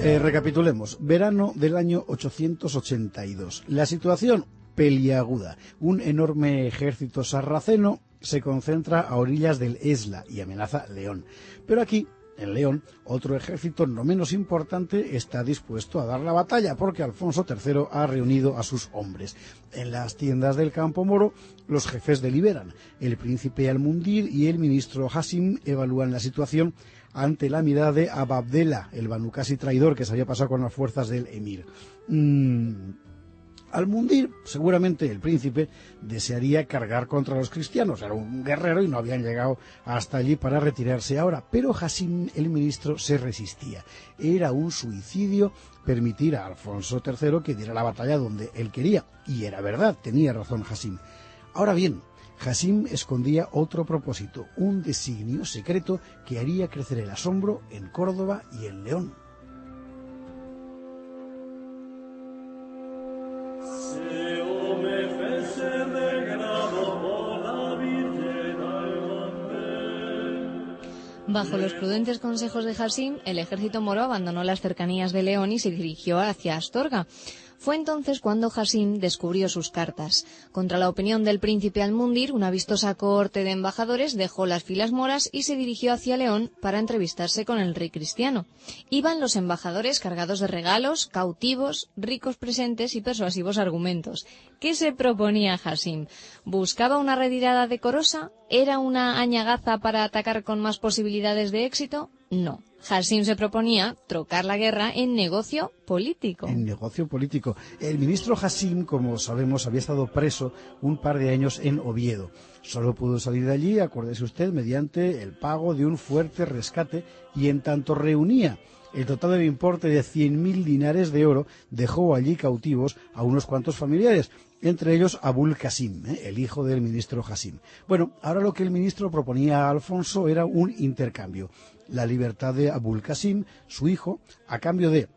Recapitulemos. Verano del año 882. La situación peliaguda. Un enorme ejército sarraceno se concentra a orillas del Esla y amenaza León. Pero aquí, en León, otro ejército no menos importante está dispuesto a dar la batalla, porque Alfonso III ha reunido a sus hombres. En las tiendas del campo moro, los jefes deliberan. El príncipe Al-Mundir y el ministro Hasim evalúan la situación ante la mirada de Abu Abdallah, el Banu-Qasi traidor que se había pasado con las fuerzas del emir. Al-Mundir, seguramente el príncipe, desearía cargar contra los cristianos. Era un guerrero y no habían llegado hasta allí para retirarse ahora. Pero Hasim, el ministro, se resistía. Era un suicidio permitir a Alfonso III que diera la batalla donde él quería. Y era verdad, tenía razón Hasim. Ahora bien, Hasim escondía otro propósito, un designio secreto que haría crecer el asombro en Córdoba y en León. Bajo los prudentes consejos de Hasim, el ejército moro abandonó las cercanías de León y se dirigió hacia Astorga. Fue entonces cuando Hasim descubrió sus cartas. Contra la opinión del príncipe Al-Mundir, una vistosa cohorte de embajadores dejó las filas moras y se dirigió hacia León para entrevistarse con el rey cristiano. Iban los embajadores cargados de regalos, cautivos, ricos presentes y persuasivos argumentos. ¿Qué se proponía Hasim? ¿Buscaba una retirada decorosa? ¿Era una añagaza para atacar con más posibilidades de éxito? No. Hasim se proponía trocar la guerra en negocio político. En negocio político. El ministro Hasim, como sabemos, había estado preso un par de años en Oviedo. Solo pudo salir de allí, acuérdese usted, mediante el pago de un fuerte rescate, y en tanto reunía el total del importe de 100.000 dinares de oro, dejó allí cautivos a unos cuantos familiares, entre ellos Abul Qasim, el hijo del ministro Hasim. Bueno, ahora lo que el ministro proponía a Alfonso era un intercambio. La libertad de Abul Qasim, su hijo, a cambio de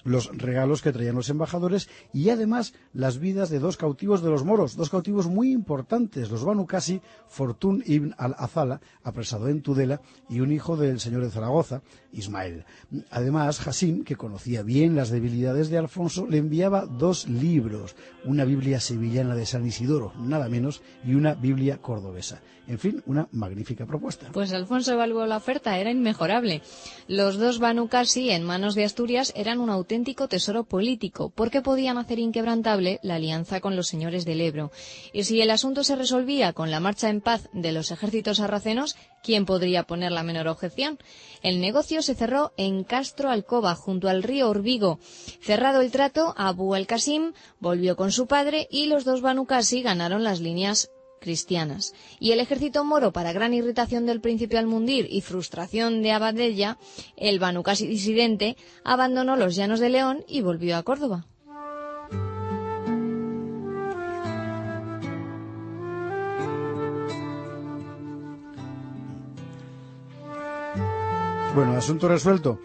los regalos que traían los embajadores y además las vidas de dos cautivos de los moros, dos cautivos muy importantes, los Banu-Qasi, Fortún ibn al-Azala, apresado en Tudela, y un hijo del señor de Zaragoza, Ismael. Además, Hasim, que conocía bien las debilidades de Alfonso, le enviaba 2 libros, una Biblia sevillana de San Isidoro, nada menos, y una Biblia cordobesa. En fin, una magnífica propuesta. Pues Alfonso evaluó la oferta, era inmejorable. Los 2 Banu-Qasi en manos de Asturias eran un auténtico tesoro político, porque podían hacer inquebrantable la alianza con los señores del Ebro. Y si el asunto se resolvía con la marcha en paz de los ejércitos sarracenos, ¿quién podría poner la menor objeción? El negocio se cerró en Castro Alcoba, junto al río Orbigo. Cerrado el trato, Abu al-Qasim volvió con su padre y los 2 Banu-Qasi ganaron las líneas cristianas. Y el ejército moro, para gran irritación del príncipe Al-Mundir y frustración de Abu Abdallah, el Banu-Qasi disidente, abandonó los llanos de León y volvió a Córdoba. Bueno, asunto resuelto.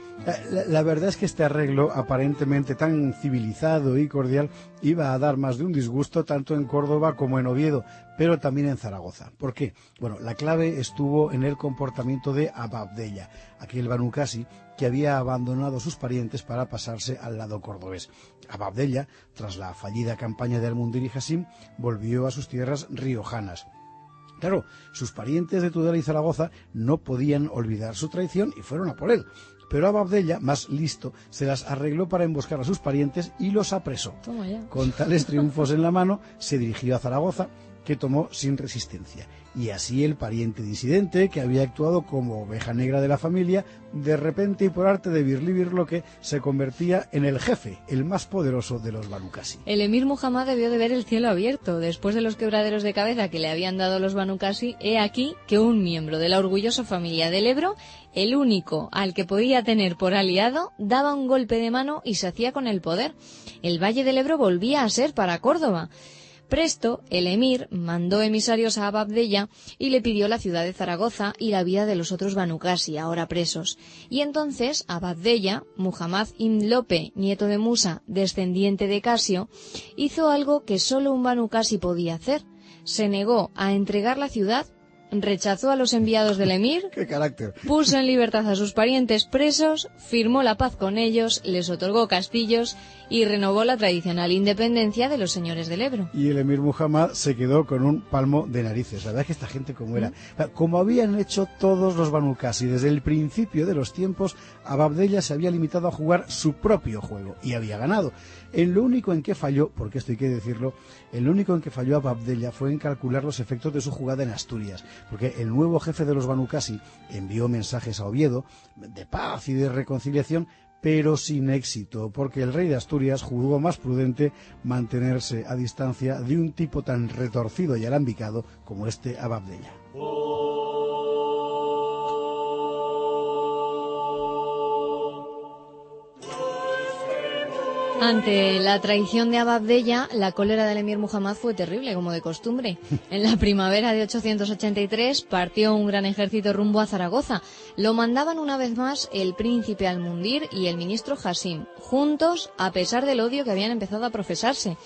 La verdad es que este arreglo, aparentemente tan civilizado y cordial, iba a dar más de un disgusto tanto en Córdoba como en Oviedo, pero también en Zaragoza. ¿Por qué? Bueno, la clave estuvo en el comportamiento de Abu Abdallah, aquel Banu-Qasi que había abandonado a sus parientes para pasarse al lado cordobés. Abu Abdallah, tras la fallida campaña de Al-Mundir y Hasim, volvió a sus tierras riojanas. Claro, sus parientes de Tudela y Zaragoza no podían olvidar su traición y fueron a por él. Pero Abu Abdallah, más listo, se las arregló para emboscar a sus parientes y los apresó. Con tales triunfos en la mano, se dirigió a Zaragoza, que tomó sin resistencia. Y así el pariente disidente, que había actuado como oveja negra de la familia, de repente y por arte de birlibirloque, se convertía en el jefe, el más poderoso de los Banu-Qasi. El emir Muhammad debió de ver el cielo abierto. Después de los quebraderos de cabeza que le habían dado los Banu-Qasi, he aquí que un miembro de la orgullosa familia del Ebro, el único al que podía tener por aliado, daba un golpe de mano y se hacía con el poder. El Valle del Ebro volvía a ser para Córdoba. Presto, el emir mandó emisarios a Abu Abdallah y le pidió la ciudad de Zaragoza y la vida de los otros Banu-Qasi, ahora presos. Y entonces Abu Abdallah, Muhammad ibn Lope, nieto de Musa, descendiente de Casio, hizo algo que solo un Banu-Qasi podía hacer. Se negó a entregar la ciudad rechazó a los enviados del emir, ¡Qué carácter! puso en libertad a sus parientes presos, firmó la paz con ellos, les otorgó castillos y renovó la tradicional independencia de los señores del Ebro. Y el emir Muhammad se quedó con un palmo de narices. La verdad es que esta gente como era. Como habían hecho todos los Banu Qasi desde el principio de los tiempos, Ababdella se había limitado a jugar su propio juego y había ganado. En lo único en que falló, porque esto hay que decirlo, en lo único en que falló Ababdella fue en calcular los efectos de su jugada en Asturias, porque el nuevo jefe de los Banu Qasi envió mensajes a Oviedo de paz y de reconciliación, pero sin éxito, porque el rey de Asturias juzgó más prudente mantenerse a distancia de un tipo tan retorcido y alambicado como este Ababdella. Ante la traición de Ababdella, la cólera del emir Muhammad fue terrible, como de costumbre. En la primavera de 883 partió un gran ejército rumbo a Zaragoza. Lo mandaban una vez más el príncipe Al-Mundir y el ministro Hasim, juntos a pesar del odio que habían empezado a profesarse.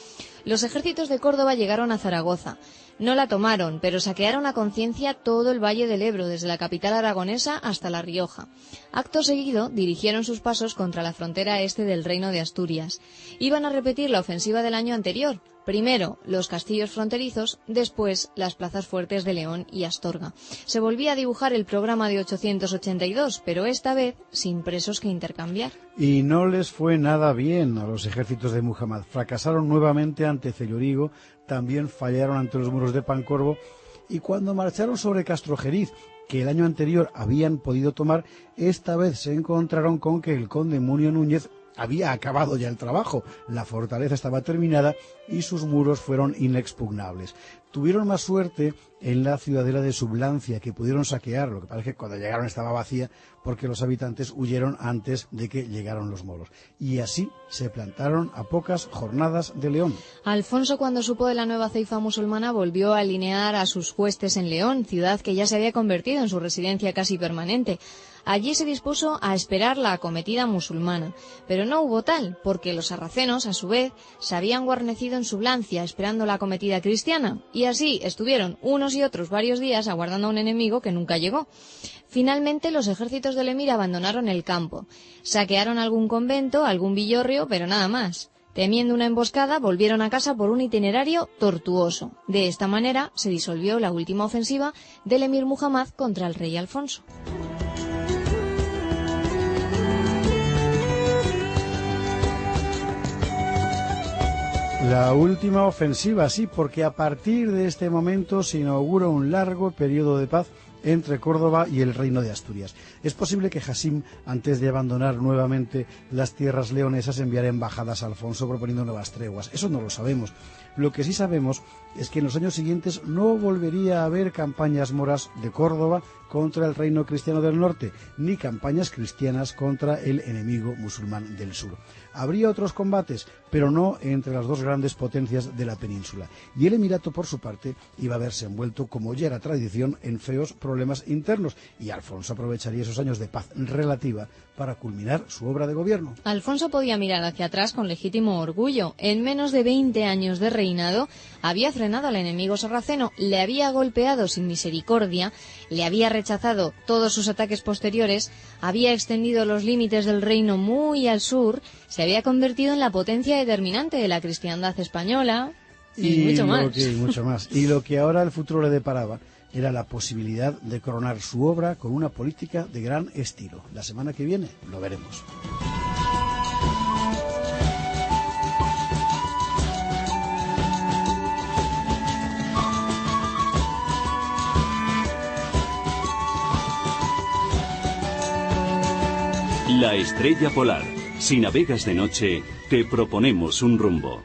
Los ejércitos de Córdoba llegaron a Zaragoza. No la tomaron, pero saquearon a conciencia todo el Valle del Ebro, desde la capital aragonesa hasta La Rioja. Acto seguido, dirigieron sus pasos contra la frontera este del Reino de Asturias. Iban a repetir la ofensiva del año anterior. Primero los castillos fronterizos, después las plazas fuertes de León y Astorga. Se volvía a dibujar el programa de 882, pero esta vez sin presos que intercambiar. Y no les fue nada bien a los ejércitos de Muhammad. Fracasaron nuevamente ante Cellorigo, también fallaron ante los muros de Pancorbo, y cuando marcharon sobre Castrojeriz, que el año anterior habían podido tomar, esta vez se encontraron con que el conde Munio Núñez había acabado ya el trabajo, la fortaleza estaba terminada y sus muros fueron inexpugnables. Tuvieron más suerte en la ciudadela de Sublancia, que pudieron saquear, lo que parece que cuando llegaron estaba vacía, porque los habitantes huyeron antes de que llegaran los moros. Y así se plantaron a pocas jornadas de León. Alfonso, cuando supo de la nueva ceifa musulmana, volvió a alinear a sus huestes en León, ciudad que ya se había convertido en su residencia casi permanente. Allí se dispuso a esperar la acometida musulmana, pero no hubo tal, porque los sarracenos, a su vez, se habían guarnecido en Sublancia esperando la acometida cristiana, y así estuvieron unos y otros varios días aguardando a un enemigo que nunca llegó. Finalmente los ejércitos del emir abandonaron el campo, saquearon algún convento, algún villorrio, pero nada más. Temiendo una emboscada, volvieron a casa por un itinerario tortuoso. De esta manera se disolvió la última ofensiva del emir Muhammad contra el rey Alfonso. La última ofensiva, sí, porque a partir de este momento se inaugura un largo periodo de paz entre Córdoba y el Reino de Asturias. Es posible que Hasim, antes de abandonar nuevamente las tierras leonesas, enviara embajadas a Alfonso proponiendo nuevas treguas. Eso no lo sabemos. Lo que sí sabemos es que en los años siguientes no volvería a haber campañas moras de Córdoba contra el reino cristiano del norte, ni campañas cristianas contra el enemigo musulmán del sur. Habría otros combates, pero no entre las dos grandes potencias de la península. Y el Emirato, por su parte, iba a verse envuelto, como ya era tradición, en feos problemas internos, y Alfonso aprovecharía esos años de paz relativa para culminar su obra de gobierno. Alfonso podía mirar hacia atrás con legítimo orgullo. En menos de 20 años de reinado había frenado al enemigo sarraceno, le había golpeado sin misericordia, le había rechazado todos sus ataques posteriores, había extendido los límites del reino muy al sur, se había convertido en la potencia determinante de la cristiandad española y mucho más. Y lo que ahora el futuro le deparaba era la posibilidad de coronar su obra con una política de gran estilo. La semana que viene lo veremos. La Estrella Polar. Si navegas de noche, te proponemos un rumbo.